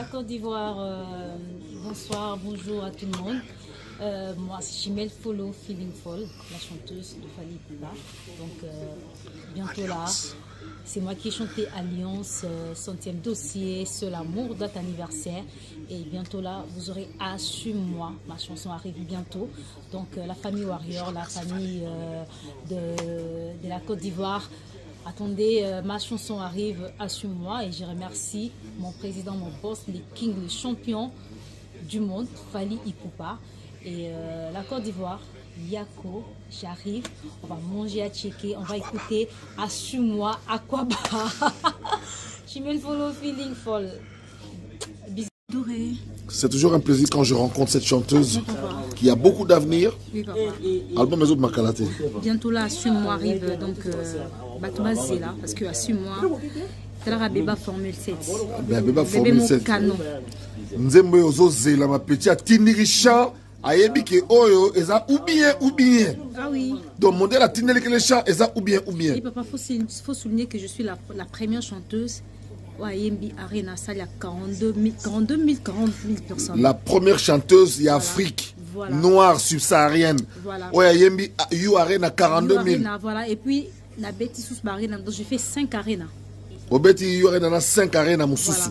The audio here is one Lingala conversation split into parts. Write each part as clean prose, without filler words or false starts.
La Côte d'Ivoire, bonsoir, bonjour à tout le monde. Moi, c'est Chimel Follow Feeling Fall, la chanteuse de Fally Ipupa. Donc, bientôt là, c'est moi qui ai chanté Alliance, 100e dossier, Seul Amour, date anniversaire. Et bientôt là, vous aurez Assume-moi. Ma chanson arrive bientôt. Donc, la famille Warrior, la famille de la Côte d'Ivoire. Attendez, ma chanson arrive, Assume-moi, et je remercie mon président, mon boss, les kings, les champions du monde, Fally Ipupa. Et la Côte d'Ivoire, Yako, j'arrive, on va manger à checker, on va écouter Assume-moi, Aquaba. Chimel Follow Feeling Fall. Bisous. C'est toujours un plaisir quand je rencontre cette chanteuse qui a beaucoup d'avenir. Oui, papa. Album Maison de Makalate. Bientôt là, Assume-moi arrive, donc Batma Zela, parce que Assume-moi, c'est la Beba Formule 7. Beba Formule 7. Canon. Nzembo yozo zela ma petit atinirisha ayebi ke oyo eza ou bien. Ah oui. Donc modèle atineli ke le chant eza ou bien. Oui, papa, faut souligner que je suis la première chanteuse à Yembi Arena, ça il y a 40 000 personnes. La première chanteuse il y a Afrique. Voilà. Noire subsaharienne. Voilà. Ouais, Yembi You Arena 42 000. Voilà. Et puis la Betty Sous Arena, donc j'ai fait 5 arénas. Au Betty You Arena 5 arénas Moussousi.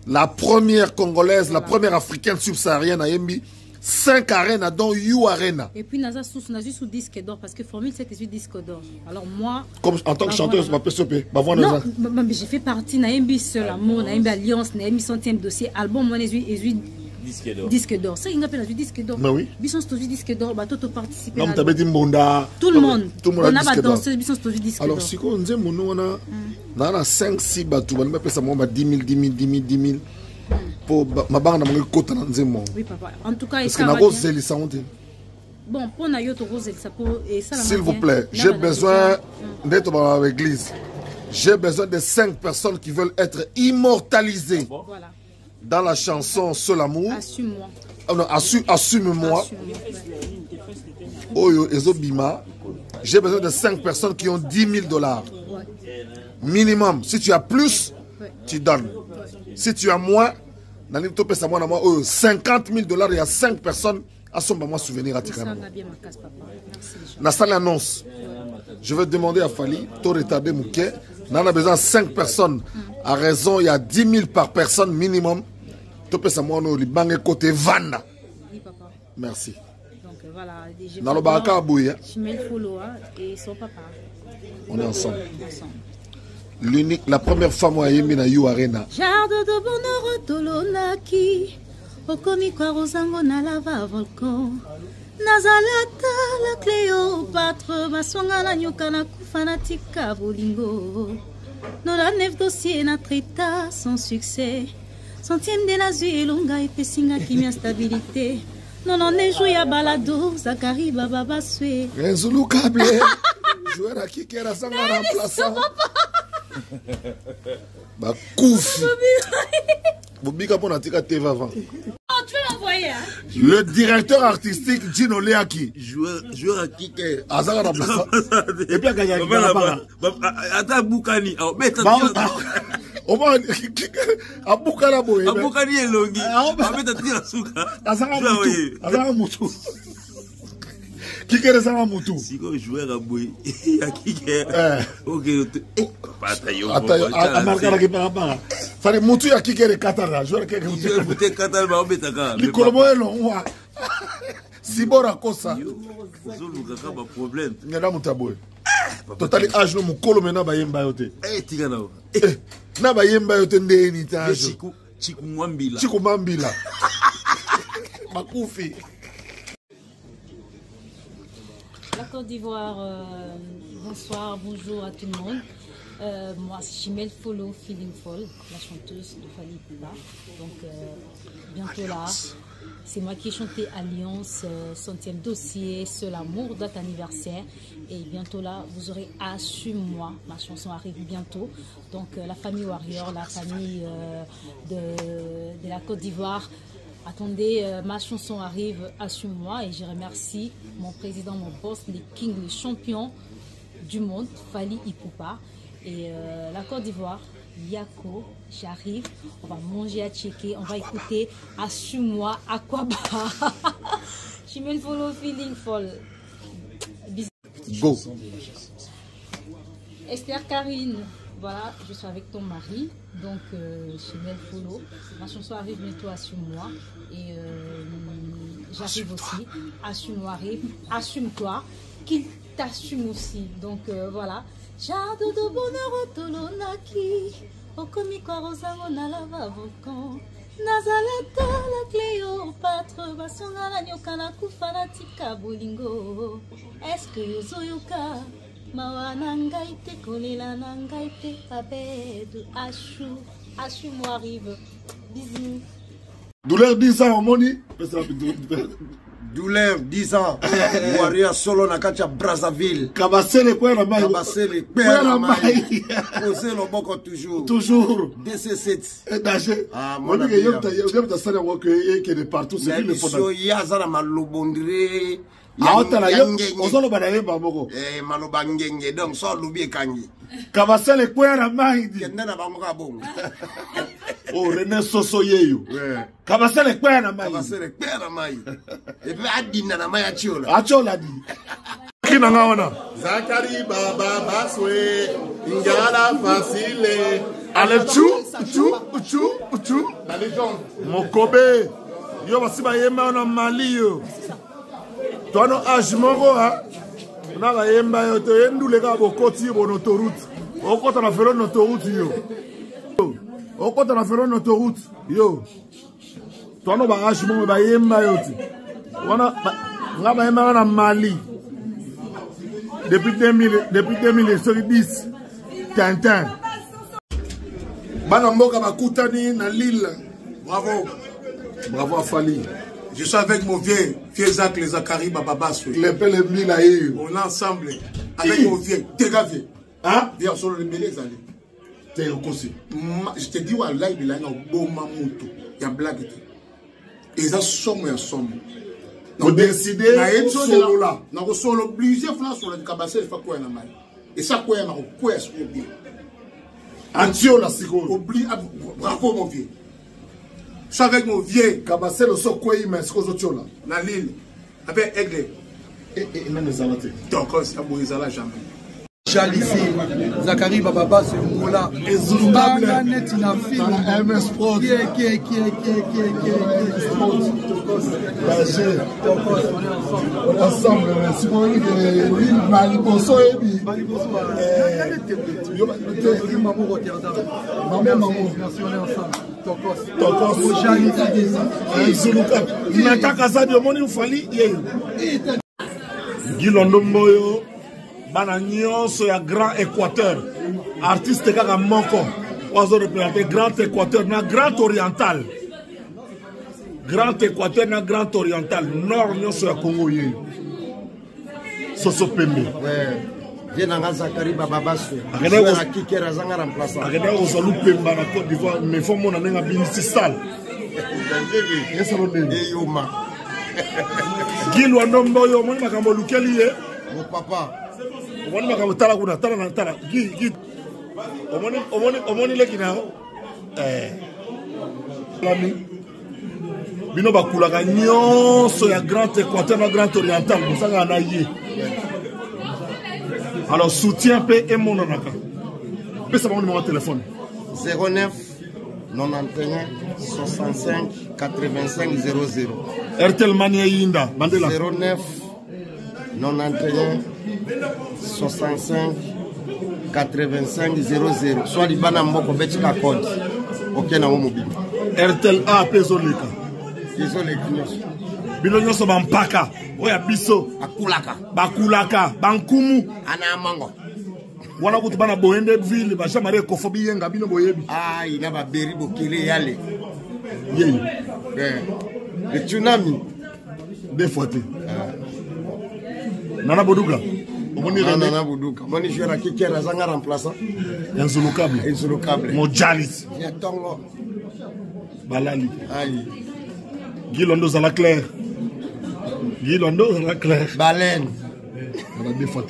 Voilà. La première congolaise, voilà. La première africaine subsaharienne à Yembi 5 arénas dont You Arena. Et puis Naza sous disque d'or parce que Formule 7 est disque d'or. Alors moi, comme en tant que chanteuse, ma PSP, non, mais j'ai fait partie na Yembi Seul Amour, na Yembi Alliance, na Yembi 100e dossier, album moi disque d'or. Ça il n'a pas la disque d'or. Mais oui. Bison stoji disque d'or, bah tout participer. Non, t'as dit Mbonda. Tout le monde. On a pas dansé bison stoji disque d'or. Alors si on dit mon nom on a 5 6 bateaux, on appelle ça moi 10 000. Pour ma bande na kota na nzemo. Oui papa. En tout cas, parce que na rose elle ça honte. Bon, pour na yoto rose ça pour et ça. S'il vous plaît, j'ai besoin d'être dans l'église. J'ai besoin de 5 personnes qui veulent être immortalisées. Voilà. Dans la chanson Seul Amour. Assume-moi. Oh non, assume-moi. Oyo Ezobima. J'ai besoin de 5 personnes qui ont 10 000 $. Ouais. Minimum. Si tu as plus, tu donnes. Si tu as moins, 50 000 $, il y a 5 personnes à son moment souvenir à Tikana. Dans cette annonce, je vais demander à Fally, tout retardé Mouké, on a besoin de 5 personnes. À raison, il y a 10 000 par personne minimum. Tout peut savoir le côté Vanda. Merci. Donc voilà, dans le baraka Abouya. Et son papa. On est ensemble. L'unique, la première femme à Yembi na You Arena. Jardin de bonheur tolonaki, okomi kwa rozango na lava volcan. Nazalata la Cléopâtre, masonga na nyoka na kufa na tika bolingo. Dans la nef dossier na traita sans succès. 100e de la vie longa et pesinga kimia stabilité. Non non ne joue ya balado, Zakari baba baswe. Renzulu Kable. Joueur à qui kera sanga remplaçant. Bah Koufi. Bobika pour natika TV avant. Oh, tu veux l'envoyer hein? Le directeur artistique Gino Leaki. Joueur à qui est Azara remplaçant. Et puis à gagner. Attends Boukani. On va à Boukana boy. À Boukani est longi. On va mettre à Souka. Azara Moutou. Qui est Azara Moutou? Si on joueur à boy, il y a qui est. Ok. Attends, Marcana qui parle pas. Fallait Moutou à qui est Qatar. Joueur qui est Moutou. Moutou Qatar, mais on met à le Colombo est long. Sibora Kosa. Zolu a problème. Il y a Moutaboy. Total âge no mukolo mena ba yemba yote. Tika na. Na ba yemba yote ndeni ta. Chiku Mwambila. Chiku Mwambila. Makoufi. La Côte d'Ivoire, bonsoir, bonjour à tout le monde. Moi, c'est Chimel Follow Feeling Fall, la chanteuse de Fally Ipupa. Donc, bientôt là, c'est moi qui ai chanté Alliance, 100e dossier, Seul Amour, date anniversaire. Et bientôt là, vous aurez Assume-moi. Ma chanson arrive bientôt. Donc, la famille Warrior, la famille de la Côte d'Ivoire. Attendez, ma chanson arrive, Assume-moi, et je remercie mon président, mon boss, les kings, les champions du monde, Fally Ipupa. Et la Côte d'Ivoire, Yako, j'arrive, on va manger à checker, on va écouter Assume-moi, Aquaba. Chimel Folo, Feeling Fall. Go. Esther Karine, voilà, je suis avec ton mari, donc Chimel Folo. Ma chanson arrive bientôt, Assume-moi. Et j'arrive aussi, Assume-moi arrive, assume-toi, qu'il t'assume aussi. Donc voilà. Jardin de bonheur Tolonaki, Okomi Kwarozango na lava volcan. Nazalata la Cléopâtre, Basonga la nyoka na kufana tika bolingo. Est-ce que yozoyoka? Mawana ngaite kolela na ngaite pabedu Assume-moi arrive. Bisous. Douleur 10 ans, Moni. Douleur 10 ans. Warrior solo na kacha Brazzaville. Kabasele kwa na mai. Kabasele kwa na mai. Ose loboko toujours. Toujours. DC7. Danger. Ah, mon ami, il y a sana wako yeke de partout, c'est lui le fondant. So yazara malobondire. Ah, otala yo, ozolo banaye bamoko. Maloba ngenge donc so lubi kangi. Kabasele kwa na mai. Kenda na bango ka bongo. Oh, René Soso yeyo. Kabasele kwa na mai. Kabasele kwa na mai. Et puis adina na mai achiola. Achiola di. Kina ngaona. Zakari baba baswe. Ingala facile. Ale chu. La légende. Mokobe. Yo basiba yema na Mali yo. Tono ajmoko ha. Na ba yemba yo to endule ka bokoti bono autoroute. Okota na fero no autoroute yo. Okota na fero no autoroute yo. Tono ba ajmoko ba yemba yo ti. Wana nga ba yemba na Mali. Depuis 2010 Tintin. Bana mboka bakutani na Lille. Bravo. Bravo à Fali. Je suis avec mon vieux Zach les Zakari Bababas. Les pelles et mille aïe. On est ensemble avec mon vieux. T'es gavé. Hein? Viens sur le mêlé, allez. T'es aussi. Je te dis, ouais, là, il a un beau mamoto. Il y a blague. Et ça somme et somme. Vous décidez solo là. Non, solo plusieurs fois sur le cabassé, je fais quoi na mal. Et ça quoi na quoi est-ce que bien. Antio la siko. Oublie bravo mon vieux. Je suis avec mon vieux cabassé le so quoi mais ce que là. Na Lille avec Aigle. Et même les alatés. Donc ça boisa là jamais. Jalisi, Zakari Bababa, c'est Moula. Et Zulubable. Net na film. MS Pro. Qui est. On est ensemble. Si vous voulez que l'île Maliboso et puis. Maman Rotterdam. Maman. Merci, on est ensemble. Tokos. Jalisi. Zulubable. Il n'attaque à ça de mon infali. Gilondo Mboyo. Bana nyonso ya Grand Équateur artiste kaka moko wazo représenter Grand Équateur na Grand Oriental na Grand Oriental nord nyonso ya Congo ye Soso Pembe Viens nga Zakari Bababa swe na kikera zanga remplaçant akenda ozalu Pemba na Côte d'Ivoire mais faut mona nenga binisi sale eso lo nene eyoma Gilwa Ndomboyo moni makambo lukeli ye mon papa omoni makambo tala kuna tala gi omoni leki na lami bino bakulaka nyonso ya Grand Équateur na Grand Oriental bosanga na ye alors soutien pe emonanaka pesa bango numéro de téléphone 09 91 65 85 00 RTL Mania Yinda bandela 09 91 65 85 00 soit libana mboko betika code ok na mobile RTL A pezoleka nyonso bino nyonso bampaka oya biso bakulaka bankumu ana mango wana kutu bana boyende ville ba jamare kofobi yenga bino boyebi ina ba beri bokele yale yeyi le tsunami deux fois Nana Boduka. Nana Boduka. Moni joueur qui est un remplaçant. Insulocable. Mojalis. Yatongo. Balali. Aïe. Gilondo Zala Claire. Baleine. On a deux fois.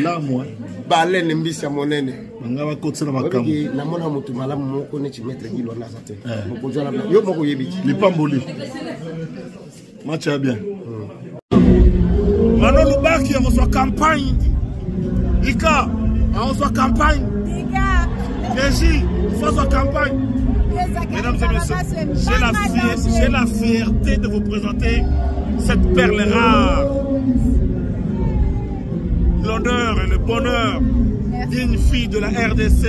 Là, moi. balene mbisi ya monene ngaba kotse na makambo na mona mutu malamu moko ne chimetre gilo na sate moko jana yo moko yebi lipamboli match ya bien Mano Lubaki on reçoit campagne Ika on reçoit campagne Ika Kéji on reçoit campagne. Mesdames et messieurs, j'ai la fierté de vous présenter cette perle rare. L'honneur et le bonheur d'une fille de la RDC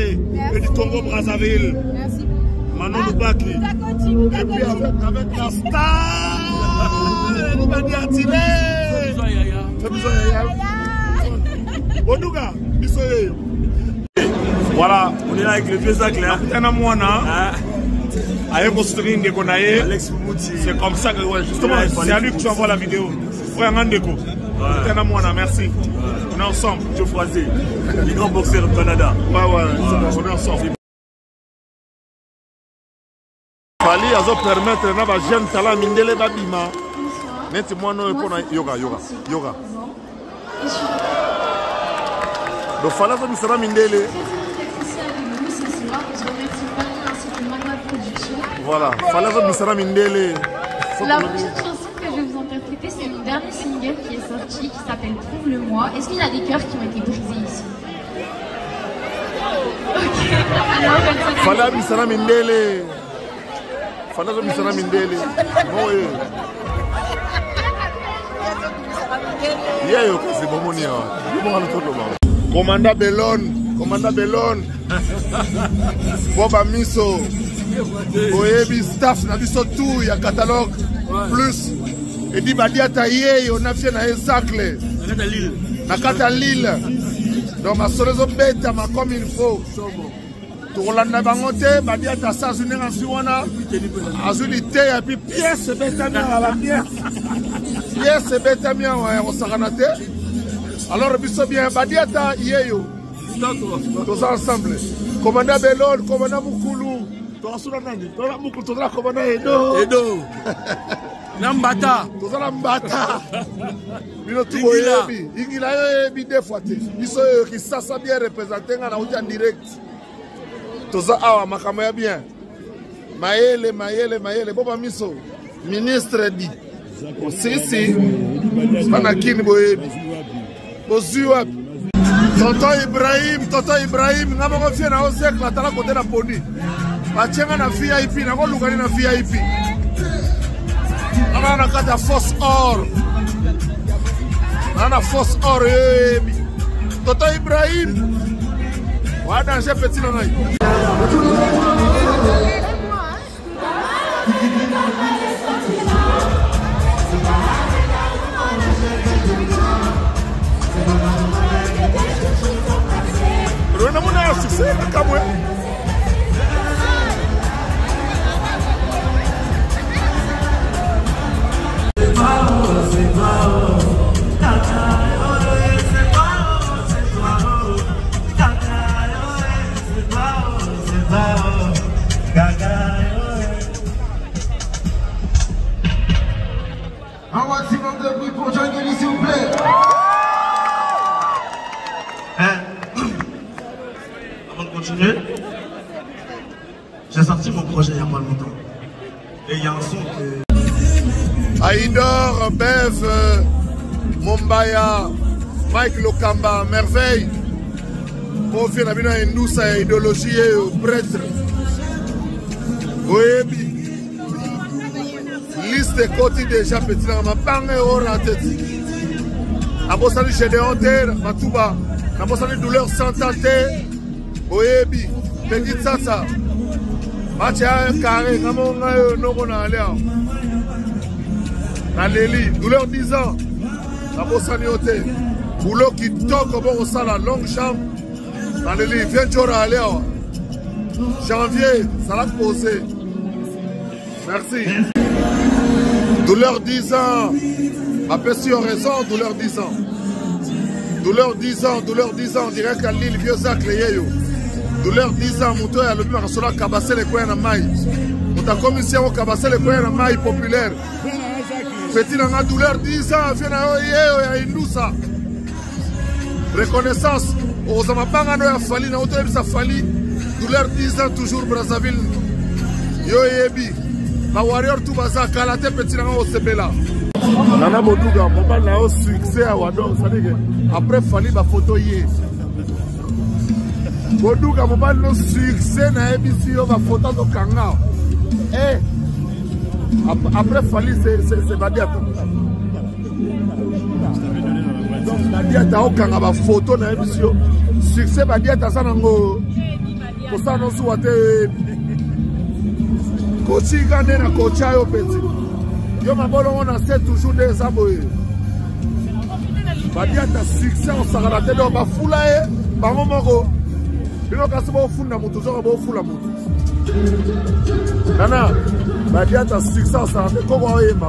et du Congo-Brazzaville. Merci. Manon Lubaki. Et puis avec la star, Libani Atile. Bonouga, Bissoye. Voilà, on est là avec le vieux Zac là. C'est comme ça que, ouais, justement, c'est à lui que tu envoies la vidéo. Frère Ngandeko. Merci. On est ensemble. Joe Froisé, les grands boxeurs du Canada. Ouais, on est ensemble. Fali azo permettre na ba jeune talent mindele babima. Net moi no pour yoga. Donc fala zo misara mindele. Voilà, fala zo misara mindele. La prochaine chanson que je vais vous interpréter, c'est mon dernier single qui est sorti, qui s'appelle Trouve-le-moi. Est-ce qu'il y a des cœurs qui ont été brisés ici? Ok. Fala misara mindele. Fala zo misara mindele. Non Yo c'est bon mon Commanda Bellon. Boba Miso. Oyebi staff na biso tout ya catalogue plus et dit badia taillé on a fait na Ezacle na kata Lille donc ma solezo beta ma comme il faut to landa bangote badia ta sa journée en siwana azulité et puis pièce beta mia à la pièce beta mia on saranate alors biso bien badia ta yeyo tous ensemble commandant Bellon commandant Mukulu Edo Nambata Mbata Ingila yebi deux fois biso qui ça bien représenté na en direct toza awa makamaya bien mayele boba miso ministre di sisi bana kini boyebi bozuwa Tonton Ibrahim ngaba ko fie na osek la tala côté na poni Bachenga na VIP na ko lugani na VIP. Ana kata force or. Ana force or Toto Ibrahim. Wa danger petit na ngai. Rona mona succès kamwe. Un maximum de bruit pour Jungle, s'il vous plaît. Avant de continuer, j'ai sorti mon projet il n'y a pas longtemps. Et il y a un son que... Aïdor, Bev, Mombaya, Mike Lokamba, Merveille. On vient d'amener une douce idéologie prêtre. Oui, liste côté déjà petit dans ma panne au tête. Abosali Gédéon Terre, Matouba. Abosali douleur sans tenter. Oyebi, petite Sasa. Matia carré, Namonga, Nogona Aléa. Naléli, douleur 10 ans. Abosali Ote. Boulot qui toque au bon au la longue chambre. Naléli, viens Jora Aléa. Janvier, ça l'a posé. Merci. Douleur 10 ans. Après si on raison, douleur 10 ans. Douleur 10 ans, direct à Lille, vieux sac, les yeyo. Douleur 10 ans, mouton à l'objet, on a cabassé les coins à maille. On a commission au cabassé les coins à maille populaire. Petit dans la douleur 10 ans, viens à yeyo, il y a une douce. Reconnaissance Aux amabangano ya Fali, na auto sa Fali, douleur 10 ans toujours Brazzaville. Yo yebi, ma warrior tout baza kalate petit nanga au sebela. Nana Boduga, mobile na au succès à Wadon, ça dit que après Fali ba photo yé. Boduga mobile no succès na ABC yo ba photo do kanga. Eh, après Fali c'est Badiata. Donc Badiata au kanga ba photo na ABC yo. Succès Badiata ça nango. Pour ça non souhaite. Coach gane na coach ayo petit. Yo mabolo on a fait toujours des aboyés. Badiata succès on s'arrête de ba fulae ba momoko. Bino kasibo funda mutu zo ba fula mutu. Nana Badiata succès on s'arrête ko ba oyema.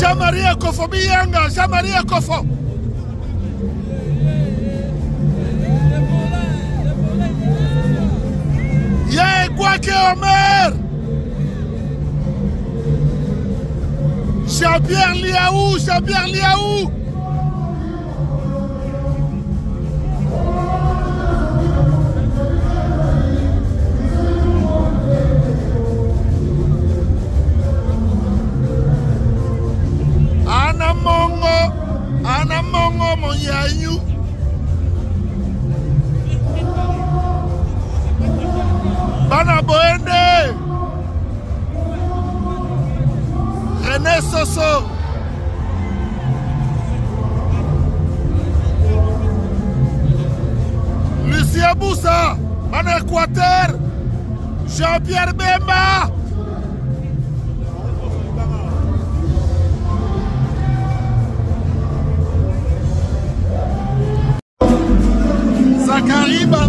Jean-Marie Kofo Biyanga, Jean-Marie Kofo. Yé Kwake Omer. Jean-Pierre Liaou. Ana Mongo mon yayu. Bana Boende. René Soso. Lucien Boussa. Bana Équateur. Jean-Pierre Bemba. Zakariba